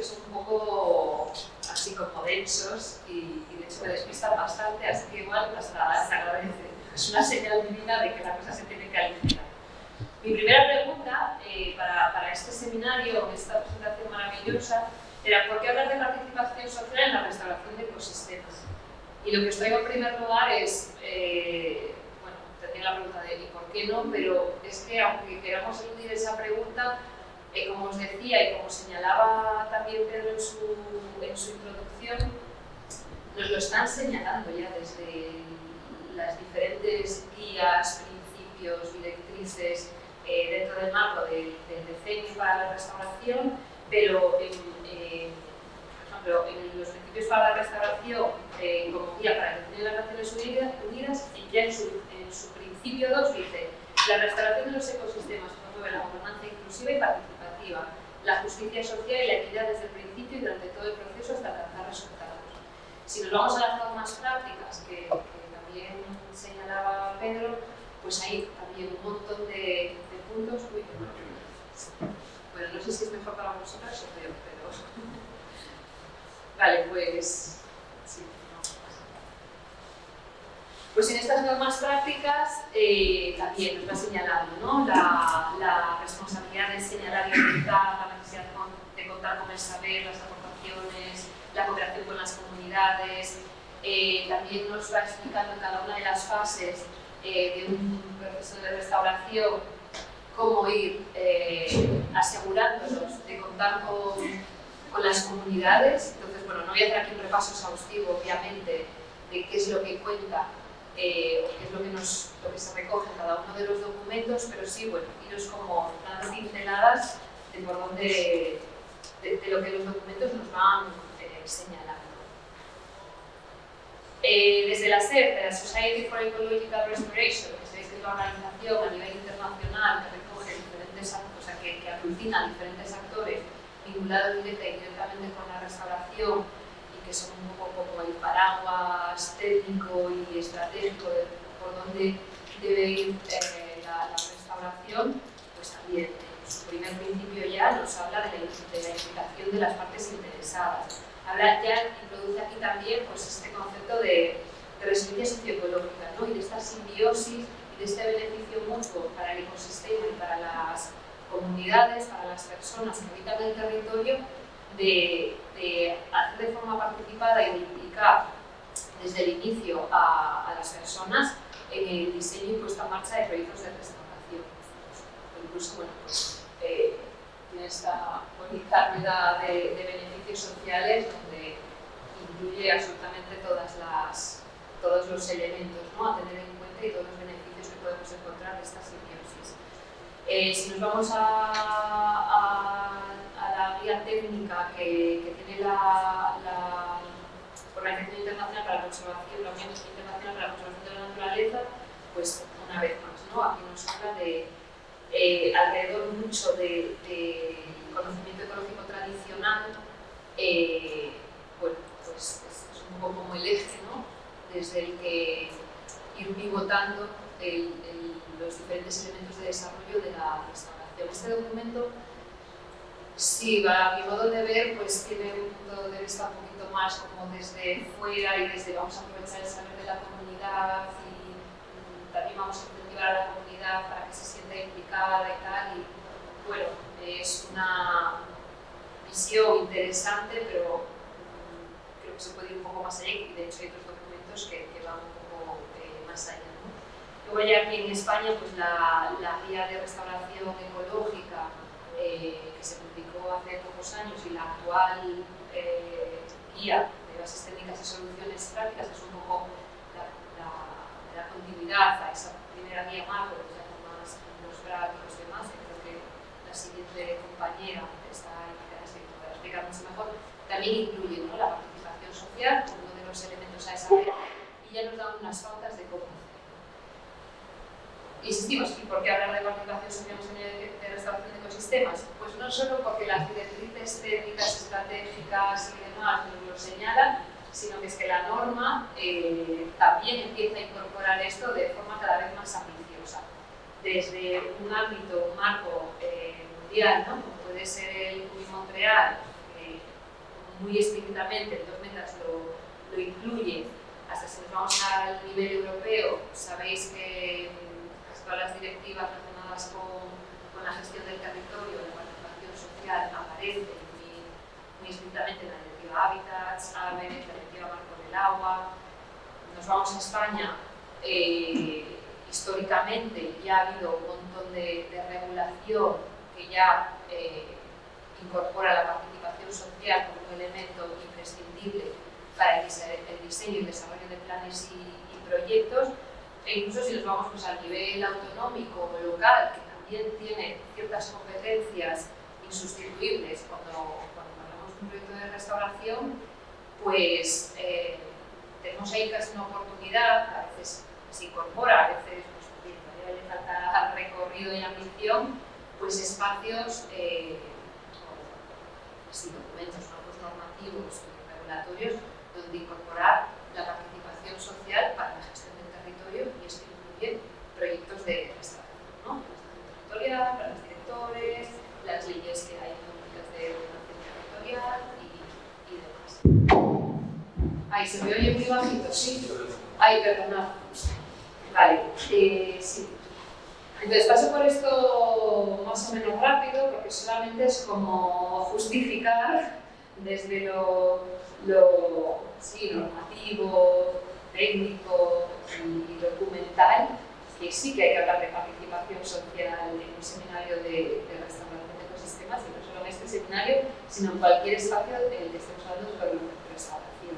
son un poco así como densos y de hecho me despistan bastante, así que igual hasta se agradece. Es una señal divina de que la cosa se tiene que alinear. Mi primera pregunta para este seminario, esta presentación maravillosa, era ¿por qué hablar de participación social en la restauración de ecosistemas? Y lo que os traigo en primer lugar es, bueno, tendría la pregunta de ¿y por qué no? Pero es que aunque queramos eludir esa pregunta, como os decía y como señalaba también Pedro en su introducción, nos lo están señalando ya desde las diferentes guías, principios, directrices dentro del marco del decenio para la restauración, pero por ejemplo, en los principios para la restauración como guía para el decenio de las Naciones Unidas, ya en su principio 2 dice: la restauración de los ecosistemas promueve la gobernanza inclusiva y participativa, la justicia social y la equidad desde el principio y durante todo el proceso hasta alcanzar resultados. Si nos vamos a las normas prácticas que también señalaba Pedro, pues hay también un montón de puntos. Bueno, no sé si es mejor para vosotras o peor, pero vale, pues sí, no pasa. Pues en estas normas prácticas también nos va señalando, ¿no? la responsabilidad de señalar y orientar, la necesidad de contar con el saber, las aportaciones, la cooperación con las comunidades. También nos va explicando en cada una de las fases de un proceso de restauración cómo ir asegurándonos de contar con las comunidades. Entonces, bueno, no voy a hacer aquí un repaso exhaustivo, obviamente, de qué es lo que cuenta, qué es lo que se recoge en cada uno de los documentos, pero sí, bueno, iros como dando pinceladas de por dónde, de lo que los documentos nos van señalando. Desde la SER, de la Society for Ecological Restoration, que sabéis que es la organización a nivel internacional que recoge diferentes actos, o sea, que aglutina diferentes actores vinculados directa y indirectamente con la restauración y que son un poco como el paraguas técnico y estratégico de por dónde debe ir la restauración, pues también en su primer principio ya nos habla de la implicación de las partes interesadas. Introduce aquí también pues, este concepto de resiliencia socioecológica, ¿no? Y de esta simbiosis y de este beneficio mutuo para el ecosistema y para las comunidades, para las personas que habitan el territorio, de hacer de forma participada y de implicar desde el inicio a las personas en el diseño y puesta en marcha de proyectos de restauración. Incluso, bueno, pues, tiene esta bonita rueda de beneficios sociales donde incluye absolutamente todos los elementos, ¿no?, a tener en cuenta y todos los beneficios que podemos encontrar de esta simbiosis. Si nos vamos a la guía técnica que tiene la Organización Internacional para la Conservación, la Unión Internacional para la Conservación de la Naturaleza, pues una vez más, ¿no?, aquí nos habla de alrededor mucho de conocimiento ecológico tradicional, bueno, pues es un poco como el eje, ¿no?, desde el que ir pivotando los diferentes elementos de desarrollo de la restauración. Este documento, sí, a mi modo de ver, pues tiene un punto de vista un poquito más como desde fuera y desde vamos a aprovechar el saber de la comunidad y también vamos a incentivar a la comunidad para que se sienta implicada y tal. Y bueno, es una visión interesante, pero creo que se puede ir un poco más allá y de hecho hay otros documentos que van un poco más allá, ¿no? Luego ya aquí en España, pues la guía de restauración ecológica que se publicó hace pocos años y la actual guía de bases técnicas y soluciones prácticas es un poco la continuidad a esa primera guía macro, ya con más ilustrada y los demás, y creo que la siguiente compañera está indicada, así que podrá explicar mucho mejor, también incluye, ¿no?, la participación social como uno de los elementos a desarrollar y ya nos dan unas pautas de cómo hacerlo. Insistimos, ¿y por qué hablar de participación social de restauración de ecosistemas? Pues no solo porque las directrices técnicas, estratégicas y demás nos lo señalan, sino que es que la norma también empieza a incorporar esto de forma cada vez más ambiciosa. Desde un ámbito, un marco mundial, ¿no?, como puede ser el CUI Montreal, muy explícitamente en 2 metas lo incluye. Hasta si nos vamos al nivel europeo, sabéis que todas las directivas relacionadas con la gestión del territorio, la participación social, aparecen muy explícitamente en la directiva Hábitats, AVE, la directiva Marco del Agua. Nos vamos a España, históricamente ya ha habido un montón de regulación que ya incorpora la participación social como un elemento imprescindible para el diseño y el desarrollo de planes y proyectos, e incluso si nos vamos pues, al nivel autonómico o local, que también tiene ciertas competencias insustituibles cuando hablamos de un proyecto de restauración, pues tenemos ahí casi una oportunidad, a veces se incorpora, a veces pues, todavía le falta recorrido y ambición, pues espacios, documentos, marcos normativos y regulatorios donde incorporar la participación social para la gestión del territorio, y esto incluye proyectos de restauración, ¿no? La gestión territorial, planes directores, las leyes que hay públicas de ordenación territorial y demás. Ay, se me oye muy bajito, ¿sí? Ay, perdonad. Vale, sí. Entonces paso por esto más o menos rápido, porque solamente es como justificar desde lo normativo, técnico y documental, que sí que hay que hablar de participación social en un seminario de restauración de ecosistemas, y no solo en este seminario, sino en cualquier espacio en el que estemos hablando sobre restauración.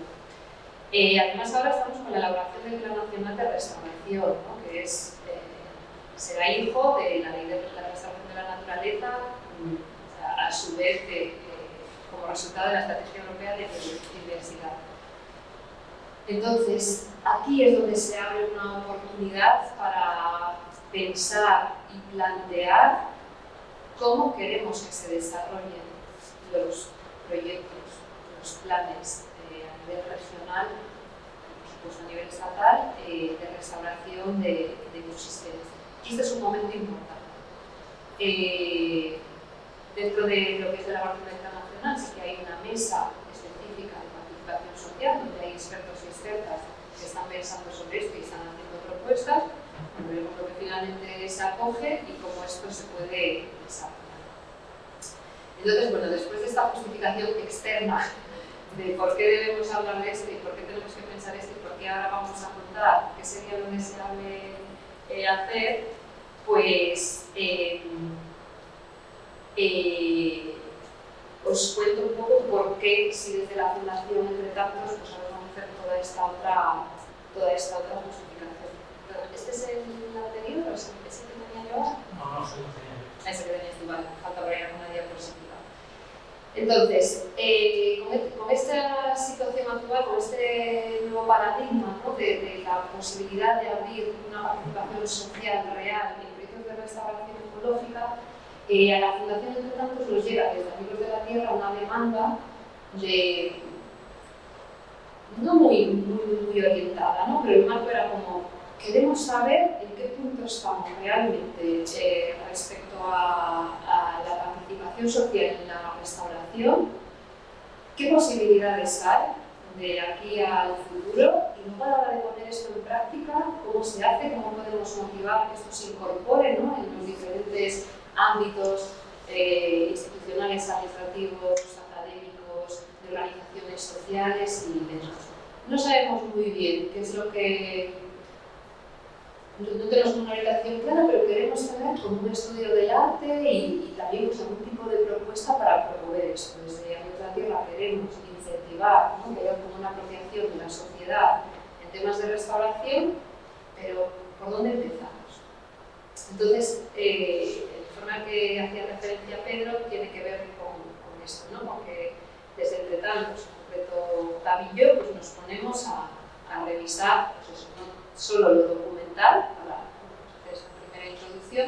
Además, ahora estamos con la elaboración del Plan Nacional de Restauración, ¿no? Que será hijo de la Ley de la Restauración de la Naturaleza, a su vez como resultado de la Estrategia Europea de Biodiversidad. Entonces, aquí es donde se abre una oportunidad para pensar y plantear cómo queremos que se desarrollen los proyectos, los planes a nivel regional, pues a nivel estatal, de restauración de ecosistemas. Y este es un momento importante. Dentro de lo que es la elaboración internacional, sí que hay una mesa específica de participación social, donde hay expertos y expertas que están pensando sobre esto y están haciendo propuestas. Veremos lo que finalmente se acoge y cómo esto se puede desarrollar. Entonces, bueno, después de esta justificación externa de por qué debemos hablar de esto y por qué tenemos que pensar esto y por qué ahora vamos a contar qué sería lo deseable hacer, pues os cuento un poco por qué, si desde la Fundación Entre Tantos, pues ahora vamos a hacer toda esta otra justificación. ¿Este es el anterior o es ese que tenía yo ahora? No, soy el anterior. Ese que tenías tú, vale, falta por ahí alguna diapositiva. Entonces, con esta situación actual, con este nuevo paradigma, ¿no? de la posibilidad de abrir una participación social real en proyectos de restauración ecológica, a la Fundación Entre Tantos nos llega desde Amigos de la Tierra una demanda no muy orientada, ¿no? Pero el marco era como, queremos saber en qué punto estamos realmente respecto a la participación social en la restauración, qué posibilidades hay de aquí al futuro, y luego a la hora de poner esto en práctica, cómo se hace, cómo podemos motivar que esto se incorpore, ¿no? En los diferentes ámbitos institucionales, administrativos, académicos, de organizaciones sociales y demás. No sabemos muy bien qué es lo que... No tenemos una orientación clara, pero queremos tener como un estudio del arte y también pues, algún tipo de propuesta para promover esto. Desde Amigos de la Tierra queremos incentivar, ¿no? Que haya como una apropiación de la sociedad en temas de restauración, pero ¿por dónde empezamos? Entonces, la forma que hacía referencia Pedro tiene que ver con esto, ¿no? Porque desde Entre Tantos, en concreto Gaby y yo, pues nos ponemos a revisar pues eso, no solo lo documental, para hacer esa primera introducción,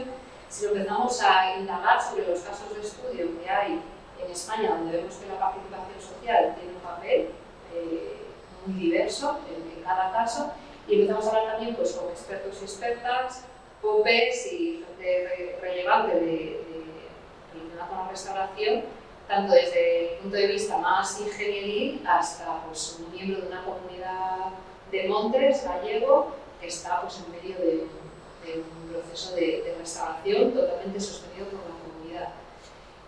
sino empezamos a indagar sobre los casos de estudio que hay en España, donde vemos que la participación social tiene un papel muy diverso en cada caso, y empezamos a hablar también pues, con expertos y expertas, POPEs y gente relevante relacionada con la restauración, tanto desde el punto de vista más ingenieril hasta pues, un miembro de una comunidad de montes gallego que está pues, en medio de un proceso de restauración totalmente sostenido por la comunidad.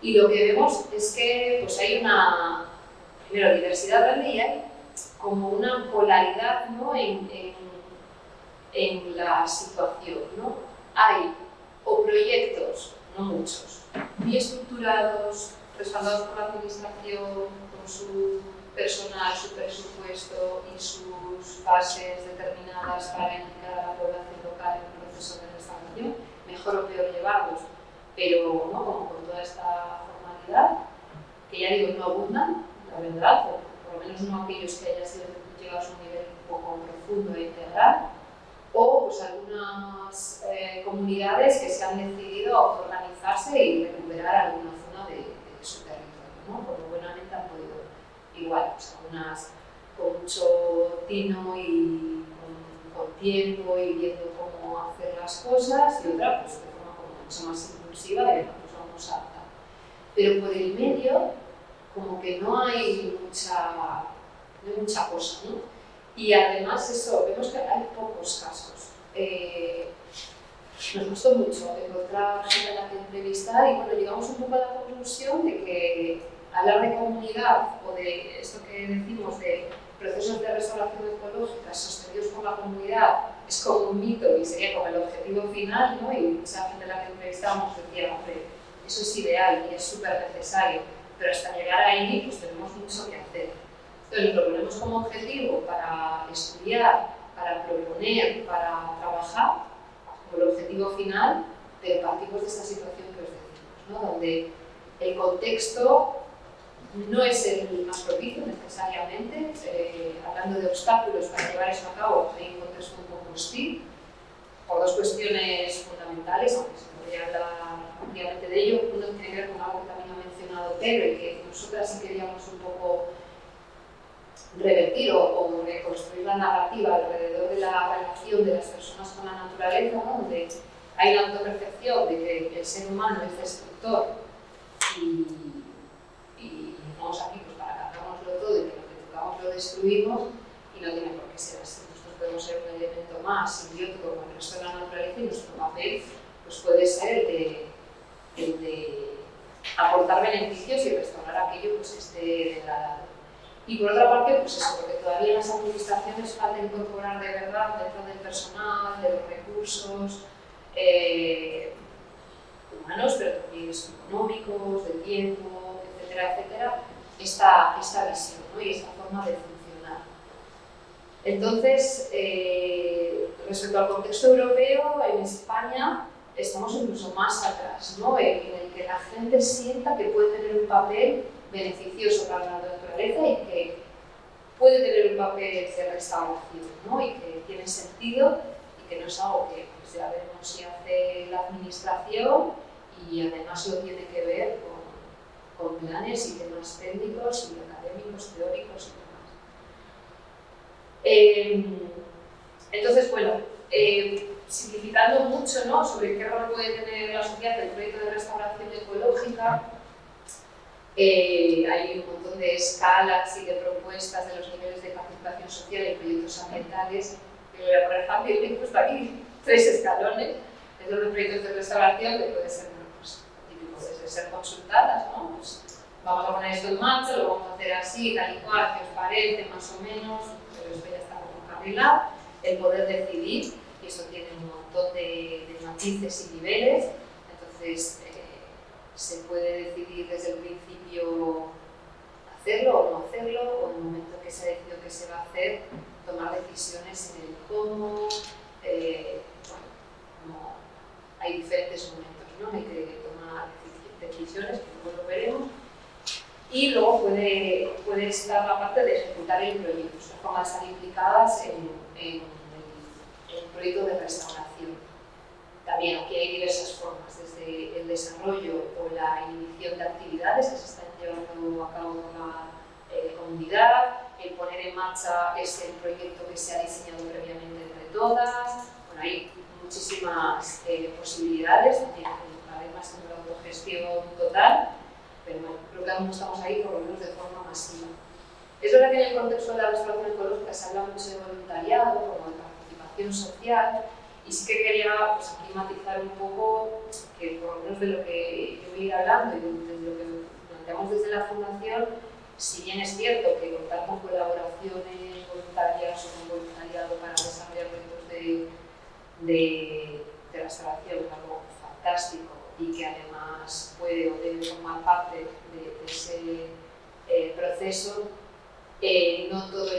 Y lo que vemos es que pues, hay una, primero, diversidad grande y hay como una polaridad, ¿no? en la situación, ¿no? Hay o proyectos, no muchos, muy estructurados, respaldados por la administración, con su personal, su presupuesto y sus bases determinadas para implicar a la población local en el proceso de restauración, mejor o peor llevados, pero ¿no? Como con toda esta formalidad, que ya digo, no abundan, la verdad, o por lo menos no aquellos que hayan sido llevados a un nivel un poco profundo e integral, o pues, algunas comunidades que se han decidido autoorganizarse y recuperar alguna zona de su territorio, ¿no? Como buenamente han podido. Igual, pues, algunas con mucho tino y con tiempo y viendo cómo hacer las cosas, y otras pues, de forma como mucho más impulsiva y pues vamos a adaptar. Pero por el medio, como que no hay mucha cosa, ¿no? Y además eso, vemos que hay pocos casos. Nos costó mucho encontrar gente a la que entrevistar y bueno, llegamos un poco a la conclusión de que hablar de comunidad o de esto que decimos de procesos de restauración ecológica sostenidos por la comunidad es como un mito y sería como el objetivo final, ¿no? Y mucha gente a la que entrevistamos decía, hombre, eso es ideal y es súper necesario, pero hasta llegar ahí pues tenemos mucho que hacer. Entonces lo ponemos como objetivo para estudiar, para proponer, para trabajar, como el objetivo final, pero partimos de esta situación que os decimos, ¿no? Donde el contexto no es el más propicio necesariamente, hablando de obstáculos para llevar eso a cabo, hay un contexto un poco hostil, por dos cuestiones fundamentales, aunque se podría hablar ampliamente de ello. Uno tiene que ver con algo que también ha mencionado Pedro y que nosotras sí queríamos un poco revertir o reconstruir la narrativa alrededor de la relación de las personas con la naturaleza, ¿no? Donde hay la autopercepción de que el ser humano es destructor y estamos aquí pues, para cargárnoslo todo y que lo que tocamos lo destruimos, y no tiene por qué ser así. Nosotros podemos ser un elemento más simbiótico con el resto de la naturaleza y nuestro papel pues, puede ser el de aportar beneficios y restaurar aquello pues, que esté degradado. Y por otra parte, pues eso, porque todavía en las administraciones falta incorporar de verdad dentro del personal, de los recursos humanos, pero también económicos, de tiempo, etcétera, etcétera, esta visión, ¿no? Y esta forma de funcionar. Entonces, respecto al contexto europeo, en España estamos incluso más atrás, ¿no? En el que la gente sienta que puede tener un papel beneficioso para la naturaleza y que puede tener un papel de restauración, ¿no? Y que tiene sentido y que no es algo que pues, ya veremos si hace la administración y además lo tiene que ver con planes y temas técnicos y académicos, teóricos y demás. Entonces, bueno, simplificando mucho, ¿no? Sobre qué rol puede tener la sociedad en el proyecto de restauración ecológica, hay un montón de escalas y de propuestas de los niveles de participación social en proyectos ambientales. Que voy a poner fácil, he puesto aquí 3 escalones. Dentro de proyectos de restauración que puede ser, bueno, pues, típico, puede ser consultadas, ¿no? Pues, vamos a poner esto en marcha, lo vamos a hacer así, tal y cual, que os parece, más o menos, pero esto ya está como encarrilado. El poder decidir, y eso tiene un montón de matices y niveles, entonces se puede decidir desde el principio hacerlo o no hacerlo, o en el momento que se ha decidido que se va a hacer, tomar decisiones en el cómo, como hay diferentes momentos, ¿no? Hay que tomar decisiones, que luego lo veremos, y luego puede estar la parte de ejecutar el proyecto, las formas de estar implicadas en el proyecto de restauración. También aquí hay diversas formas, desde el desarrollo o la iniciación de actividades que se están llevando a cabo por la comunidad, el poner en marcha ese proyecto que se ha diseñado previamente entre todas. Bueno, hay muchísimas posibilidades, también además de la autogestión total. pero bueno, creo que aún no estamos ahí, por lo menos de forma masiva. Es verdad que en el contexto de la restauración ecológica se habla mucho de voluntariado, como de participación social, y sí que quería pues, aquí matizar un poco que por lo menos de lo que yo voy a ir hablando y de lo que planteamos desde la Fundación, si bien es cierto que contar con colaboraciones voluntarias o con voluntariado para desarrollar proyectos de restauración es algo fantástico y que además puede o debe formar parte de ese proceso, no toda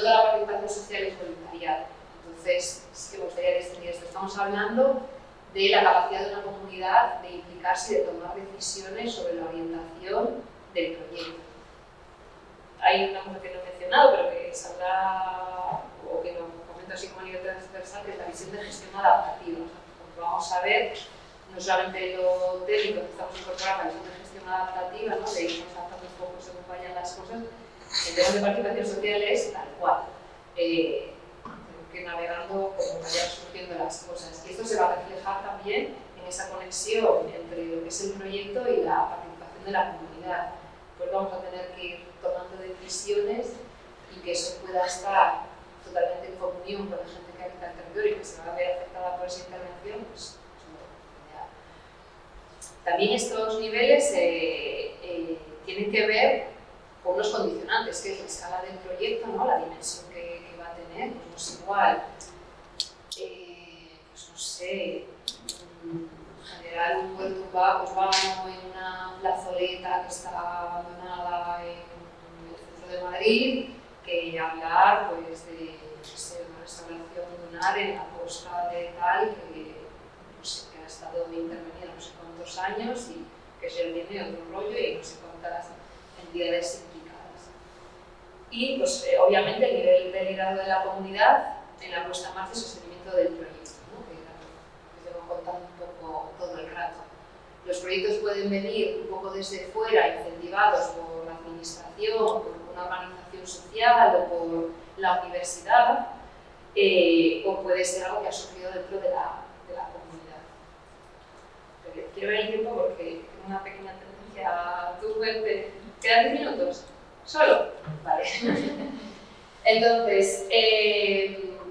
la participación social es voluntariado. Entonces, sí que me gustaría distinguir esto. Estamos hablando de la capacidad de una comunidad de implicarse y de tomar decisiones sobre la orientación del proyecto. Hay una cosa que no he mencionado, pero que saldrá, o que lo comento así como a nivel transversal, que es la visión de gestión adaptativa. Porque vamos a ver, no solamente lo técnico que estamos incorporando, la visión de gestión adaptativa, ¿no? De irnos adaptando un poco según vayan las cosas. El tema de participación social es tal cual. Que navegando como vayan surgiendo las cosas. Y esto se va a reflejar también en esa conexión entre lo que es el proyecto y la participación de la comunidad. Pues vamos a tener que ir tomando decisiones y que eso pueda estar totalmente en comunión con la gente que habita el territorio y que se va a ver afectada por esa intervención, pues también estos niveles tienen que ver con unos condicionantes, que es la escala del proyecto, ¿no? La dimensión que va a tener, pues no es igual, pues no sé, generar un huerto urbano en una plazoleta que está abandonada en el centro de Madrid, que hablar pues, de una restauración de un área en la costa de tal, no sé, que ha estado intervenida no sé cuántos años y que se tiene otro rollo y no sé cuántas entidades implicadas. Y pues, obviamente el nivel de liderazgo de la comunidad en la puesta en marcha y sostenimiento del proyecto, ¿no? Que les vengo contando un poco todo el rato. Los proyectos pueden venir un poco desde fuera, incentivados por la administración, por una organización social o por la universidad, o puede ser algo que ha surgido dentro de la comunidad. Pero quiero ver el tiempo porque tengo una pequeña tendencia a tu fuerte. ¿Quedan 10 minutos? ¿Solo? Vale. Entonces,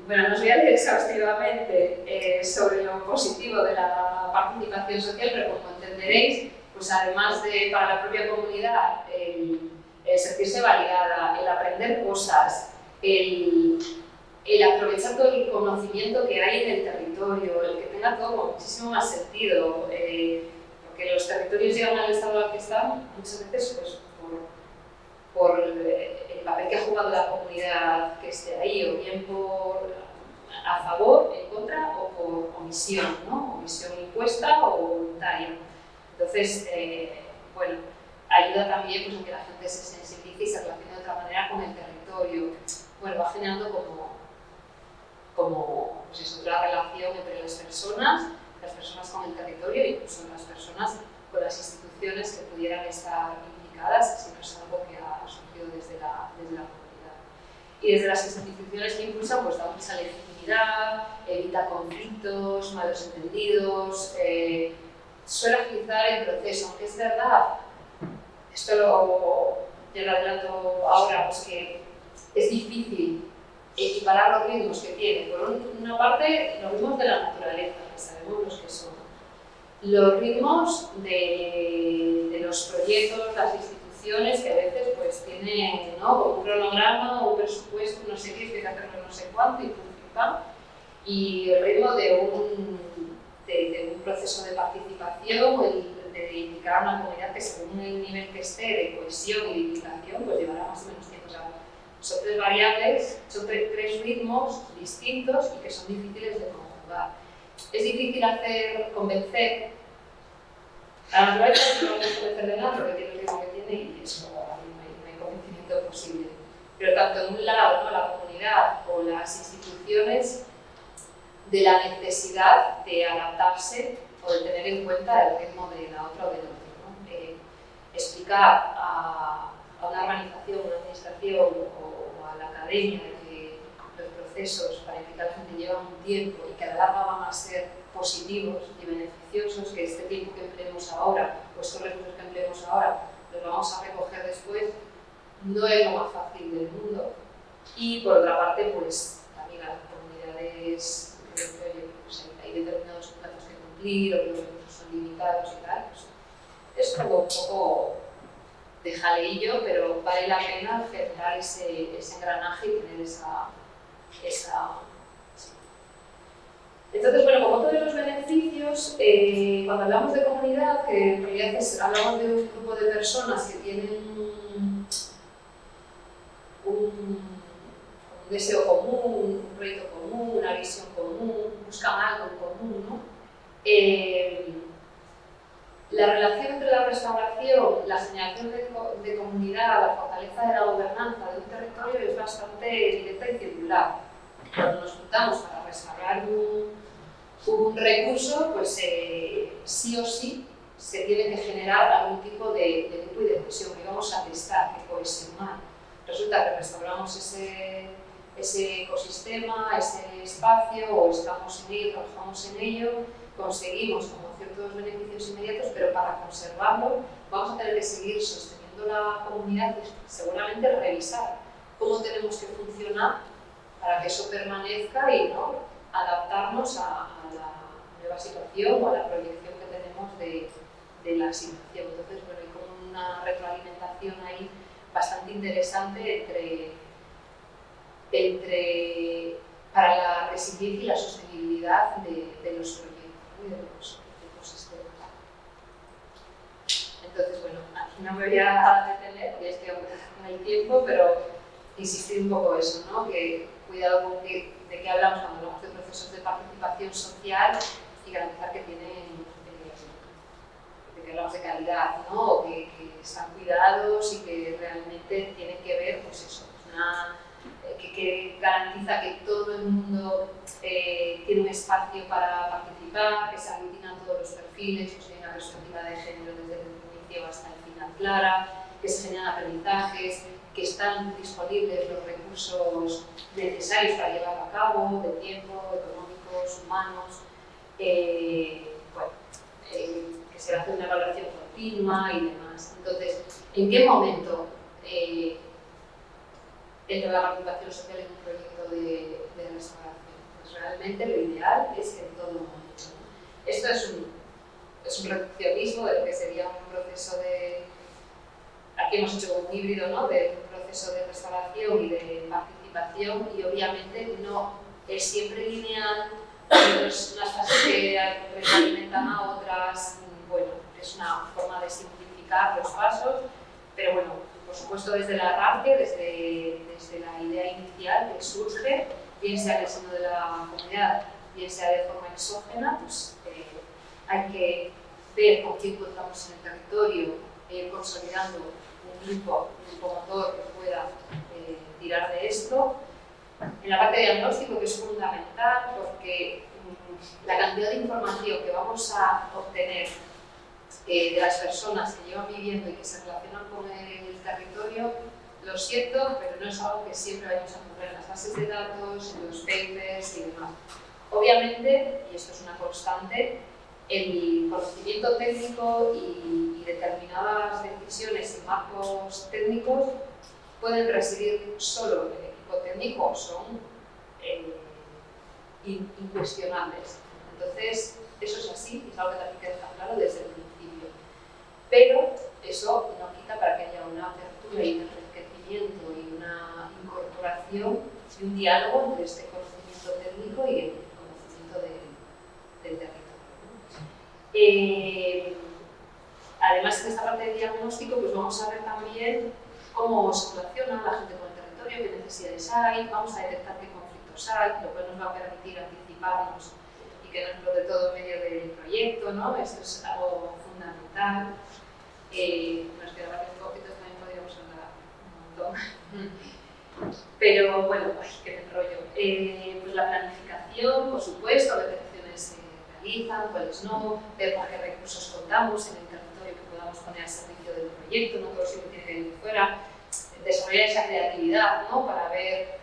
bueno, no os voy a leer exhaustivamente sobre lo positivo de la participación social, pero como entenderéis, pues además de para la propia comunidad el sentirse validada, el aprender cosas, el aprovechar todo el conocimiento que hay en el territorio, el que tenga todo muchísimo más sentido, porque los territorios llegan al estado al que están muchas veces pues, por el papel que ha jugado la comunidad que esté ahí, o bien a favor, en contra, o por omisión, ¿no? Omisión impuesta o voluntaria. Entonces, bueno, ayuda también pues, a que la gente se sensibilice y se relacione de otra manera con el territorio. Bueno, va generando como pues eso, la relación entre las personas con el territorio y incluso las personas con las instituciones que pudieran estar implicadas, si no es algo que ha surgido desde la comunidad. Y desde las instituciones que impulsan, pues da mucha legitimidad, evita conflictos, malos entendidos, suele agilizar el proceso, aunque es verdad, esto ya lo adelanto ahora, pues que es difícil equiparar los ritmos que tiene. Por una parte, los ritmos de la naturaleza, que sabemos los que son. Los ritmos de los proyectos, las instituciones, que a veces pues, tienen, ¿no?, un cronograma o un presupuesto, no sé qué, hay que hacerlo no sé cuánto, y el ritmo de un proceso de participación, de implicar a una comunidad que según el nivel que esté de cohesión y de implicación, pues llevará más o menos tiempo. O sea, son tres variables, son tres ritmos distintos y que son difíciles de conjugar. Es difícil convencer a la naturaleza, no es convencer de nada porque tiene el ritmo que tiene y eso no hay convencimiento posible. Pero tanto en un lado, ¿no?, la comunidad o las instituciones, de la necesidad de adaptarse o de tener en cuenta el ritmo de la otra o del otro, ¿no? Explicar a una organización, una administración o a la academia que los procesos para implicar a la gente llevan un tiempo y que a la larga van a ser positivos y beneficiosos, que este tiempo que empleemos ahora, o estos recursos que empleemos ahora, los vamos a recoger después, no es lo más fácil del mundo. Y por otra parte, pues también las comunidades que oye, pues hay determinados plazos que cumplir, o que los recursos son limitados y tal, pues es como un poco de jaleillo, pero vale la pena generar ese engranaje y tener esa sí. Entonces, bueno, como todos los beneficios, cuando hablamos de comunidad, que en realidad hablamos de un grupo de personas que tienen un deseo común, un proyecto común, una visión común, buscan algo en común, ¿no? La relación entre la restauración, la generación de comunidad, la fortaleza de la gobernanza de un territorio es bastante directa y circular. Cuando nos juntamos para restaurar un recurso, pues sí o sí se tiene que generar algún tipo de grupo y de cohesión, que vamos a testar, que cohesionar. Resulta que restauramos ese ecosistema, ese espacio, o estamos en ello, trabajamos en ello, conseguimos como ciertos beneficios inmediatos, pero para conservarlo vamos a tener que seguir sosteniendo la comunidad y seguramente revisar cómo tenemos que funcionar para que eso permanezca y ¿no? adaptarnos a la nueva situación o a la proyección que tenemos de la situación. Entonces, bueno, hay como una retroalimentación ahí bastante interesante para la resiliencia y la sostenibilidad de los proyectos y de los ecosistemas. Entonces, bueno, aquí no me voy a detener, ya estoy con el tiempo, pero insistir un poco eso, ¿no? Que cuidado con de qué hablamos cuando hablamos de procesos de participación social y garantizar que tienen, de que hablamos de calidad, ¿no? O que están cuidados y que realmente tienen que ver, pues eso, que garantiza que todo el mundo tiene un espacio para participar, que se aglutinan todos los perfiles, que hay una perspectiva de género desde el inicio hasta el final clara, que se generan aprendizajes, que están disponibles los recursos necesarios para llevarlo a cabo, de tiempo, económicos, humanos, que se hace una evaluación continua y demás. Entonces, ¿en qué momento entra la participación social en un proyecto de restauración? Pues realmente lo ideal es en todo momento, ¿no? Esto es un reduccionismo de lo que sería un proceso de... Aquí hemos hecho un híbrido, ¿no? De un proceso de restauración y de participación, y obviamente no es siempre lineal, unas fases que retroalimentan a otras. Bueno, es una forma de simplificar los pasos, pero bueno, por supuesto desde el arranque, desde la idea inicial que surge, bien sea en el seno de la comunidad, bien sea de forma exógena, pues hay que ver con quién contamos en el territorio, consolidando un grupo motor que pueda tirar de esto. En la parte de diagnóstico, que es fundamental, porque la cantidad de información que vamos a obtener de las personas que llevan viviendo y que se relacionan con el territorio, lo siento, pero no es algo que siempre vayamos a encontrar en las bases de datos, en los papers y demás. Obviamente, y esto es una constante, el conocimiento técnico y determinadas decisiones y marcos técnicos pueden residir solo en el equipo técnico o son incuestionables. Entonces, eso es así, es algo que también queda claro desde el principio. Pero eso no quita para que haya una apertura y un enriquecimiento y una incorporación y un diálogo entre este conocimiento técnico y el conocimiento del territorio. Además, en esta parte de diagnóstico, pues vamos a ver también cómo se relaciona la gente con el territorio, qué necesidades hay, vamos a detectar qué conflictos hay, lo cual nos va a permitir anticiparnos y que no explote todo en medio del proyecto, ¿no? Esto es algo fundamental. Nos quedan varios conflictos, también podríamos hablar un montón. Pero bueno, que me enrollo. Pues la planificación, por supuesto, ver qué acciones se realizan, cuáles no, ver con qué recursos contamos en el territorio que podamos poner al servicio del proyecto, no todo siempre tiene que ir de fuera. Desarrollar esa creatividad, ¿no? Para ver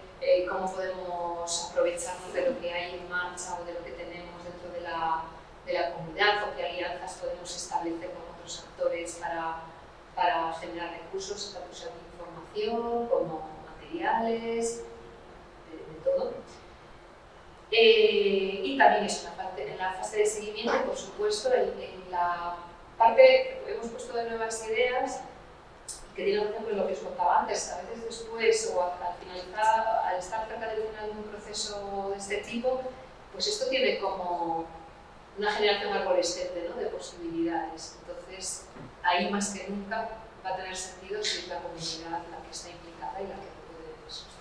cómo podemos aprovecharnos de lo que hay en marcha o de lo que tenemos dentro de la de la comunidad o qué alianzas podemos establecer con otros actores para generar recursos, tanto sea de información como materiales, de todo. Y también es en la fase de seguimiento, por supuesto, en la parte hemos puesto de nuevas ideas que tienen que ver con lo que os contaba antes. A veces después o al finalizar, al estar cerca del final de un proceso de este tipo, pues esto tiene como una generación arborescente, ¿no?, de posibilidades. Entonces, ahí más que nunca va a tener sentido si es la comunidad la que está implicada y la que lo puede sostener.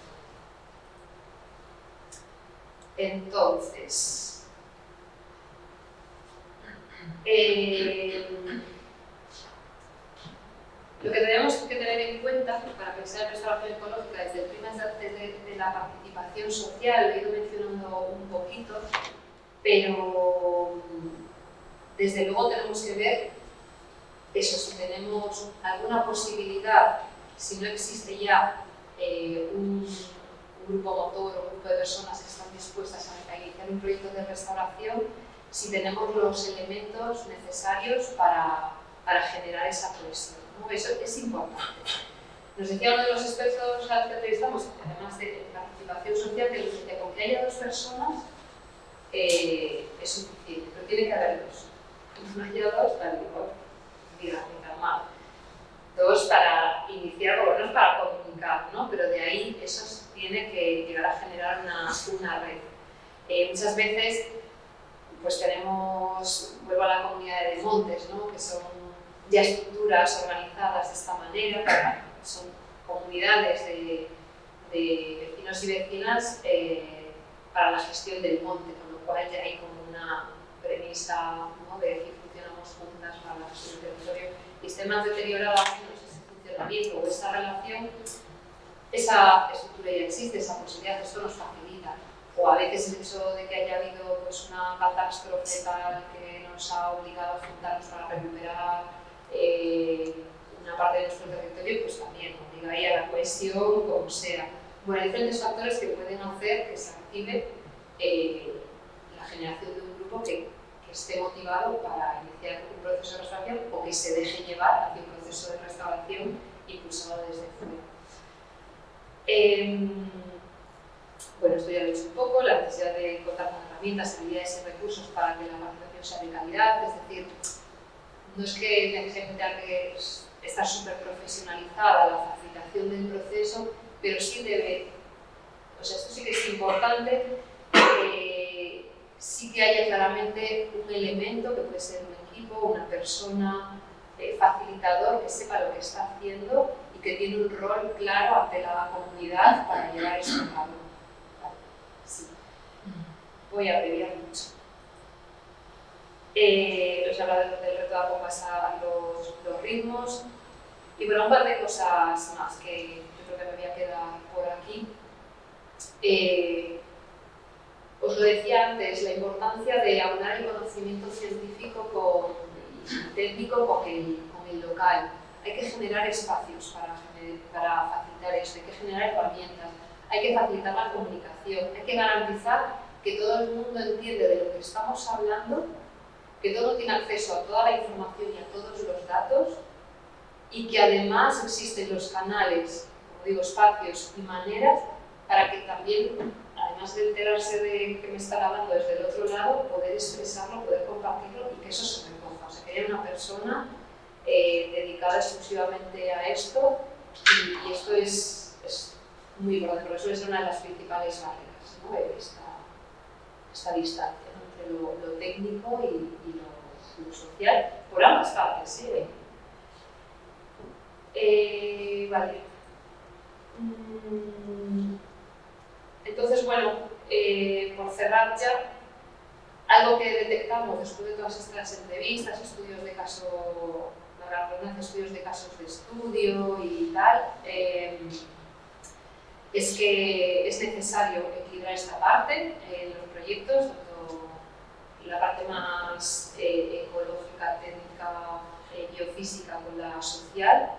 Entonces, lo que tenemos que tener en cuenta para pensar en restauración ecológica desde el prima de la participación social, lo he ido mencionando un poquito, pero desde luego tenemos que ver eso, si tenemos alguna posibilidad, si no existe ya un grupo motor o un grupo de personas que están dispuestas a iniciar un proyecto de restauración, si tenemos los elementos necesarios para generar esa cohesión, ¿no? Eso es importante. Nos decía uno de los expertos al que entrevistamos, además de participación social, que nos decía con que haya dos personas es suficiente, pero tiene que haber dos. No haya dos, vale, diga, mal. Dos para iniciar, bueno, no es para comunicar, ¿no? Pero de ahí eso tiene que llegar a generar una red. Muchas veces pues tenemos, vuelvo a la comunidad de montes, ¿no?, que son ya estructuras organizadas de esta manera, son comunidades de vecinos y vecinas para la gestión del monte, con lo cual ya hay como una premisa, ¿no?, de que funcionamos juntas para la gestión del territorio y esté más deteriorada ese funcionamiento o esa relación, esa estructura ya existe, esa posibilidad, esto nos facilita. O a veces el hecho de que haya habido pues, una catástrofe tal que nos ha obligado a juntarnos para recuperar una parte de nuestro territorio, pues también obliga ahí a la cohesión, como sea. Bueno, hay diferentes factores que pueden hacer que se active la generación de un grupo que esté motivado para iniciar un proceso de restauración o que se deje llevar hacia un proceso de restauración impulsado desde fuera. Bueno, esto ya lo he dicho un poco, la necesidad de contar con herramientas, habilidades y recursos para que la participación sea de calidad, es decir, no es que necesariamente tenga que estar súper profesionalizada la facilitación del proceso, pero sí debe, o sea, esto sí que es importante, sí que haya claramente un elemento que puede ser un equipo, una persona, facilitador que sepa lo que está haciendo y que tiene un rol claro ante la comunidad para llevar esto a cabo. Sí. Voy a abreviar mucho. Os he hablado del reto de acompasar los ritmos y bueno, un par de cosas más que yo creo que me voy a quedar por aquí. Os lo decía antes, la importancia de aunar el conocimiento científico y técnico con el local. Hay que generar espacios para facilitar esto, hay que generar herramientas, hay que facilitar la comunicación, hay que garantizar que todo el mundo entiende de lo que estamos hablando, que todo tiene acceso a toda la información y a todos los datos y que además existen los canales, como digo, espacios y maneras para que también, además de enterarse de que me están hablando desde el otro lado, poder expresarlo, poder compartirlo y que eso se recoja. O sea, que haya una persona dedicada exclusivamente a esto y esto es muy importante, porque eso es una de las principales barreras, ¿no?, esta distancia, ¿no?, entre lo técnico y lo social, por ambas partes, ¿sí? Vale. Entonces, bueno, por cerrar ya, algo que detectamos después de todas estas entrevistas, estudios de caso, estudios de casos de estudio y tal, es que es necesario equilibrar esta parte en los proyectos, tanto la parte más ecológica, técnica, biofísica con la social,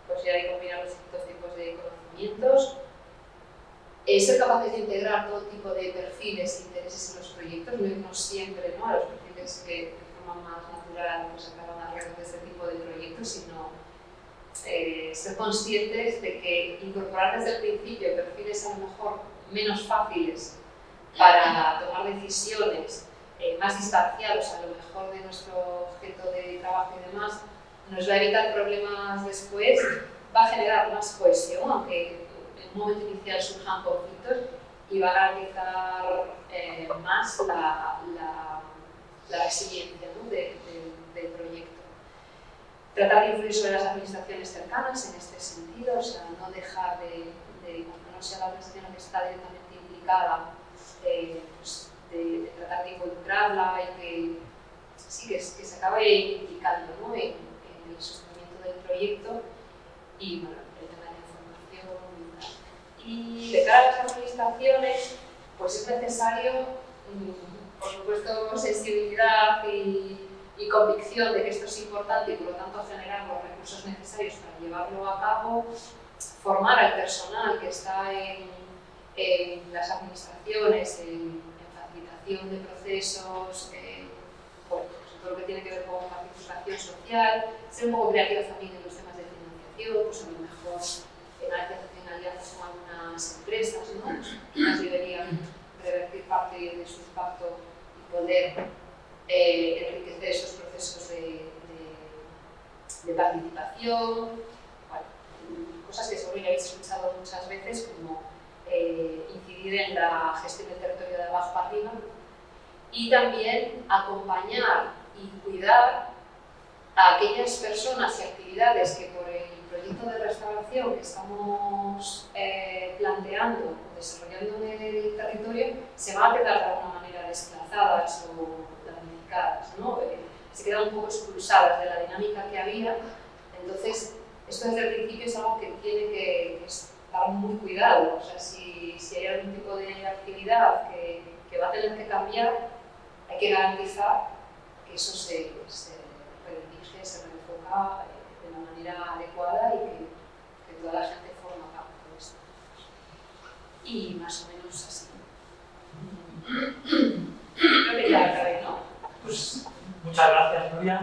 pues ya hay que combinar los distintos tipos de conocimientos. ser capaces de integrar todo tipo de perfiles e intereses en los proyectos, no irnos siempre, ¿no?, a los perfiles que de forma más natural pues, acaban alrededor de este tipo de proyectos, sino ser conscientes de que incorporar desde el principio perfiles a lo mejor menos fáciles para tomar decisiones, más distanciados a lo mejor de nuestro objeto de trabajo y demás, nos va a evitar problemas después, va a generar más cohesión, aunque en un momento inicial surjan conflictos, y va a garantizar más la resiliencia, ¿no?, del proyecto. Tratar de influir sobre las administraciones cercanas en este sentido, o sea, no dejar cuando no sea la administración la que está directamente implicada, pues de tratar de involucrarla y que se acabe implicando, ¿no?, en el sostenimiento del proyecto y bueno, el tema de la información. Y de cara a las administraciones, pues es necesario, por supuesto, sensibilidad y convicción de que esto es importante y por lo tanto generar los recursos necesarios para llevarlo a cabo, formar al personal que está en las administraciones, en facilitación de procesos, bueno, pues todo lo que tiene que ver con participación social, ser un poco creativos también en los temas de financiación, pues a lo mejor en alianzas con algunas empresas, ¿no?, las deberían revertir parte de su impacto y poder enriquecer esos procesos de participación, bueno, cosas que seguro ya habéis escuchado muchas veces, como incidir en la gestión del territorio de abajo arriba y también acompañar y cuidar a aquellas personas y actividades que por el proyecto de restauración que estamos planteando o desarrollando en el territorio se van a quedar de alguna manera desplazadas o damnificadas, ¿no? Se quedan un poco expulsadas de la dinámica que había. Entonces, esto desde el principio es algo que tiene que estar muy cuidado. O sea, si hay algún tipo de actividad que va a tener que cambiar, hay que garantizar que eso se redirige, se reenfoca de la manera adecuada y que toda la gente forma parte de esto. Y más o menos así. Creo que ya acabé, ¿no? Pues muchas gracias, Nuria.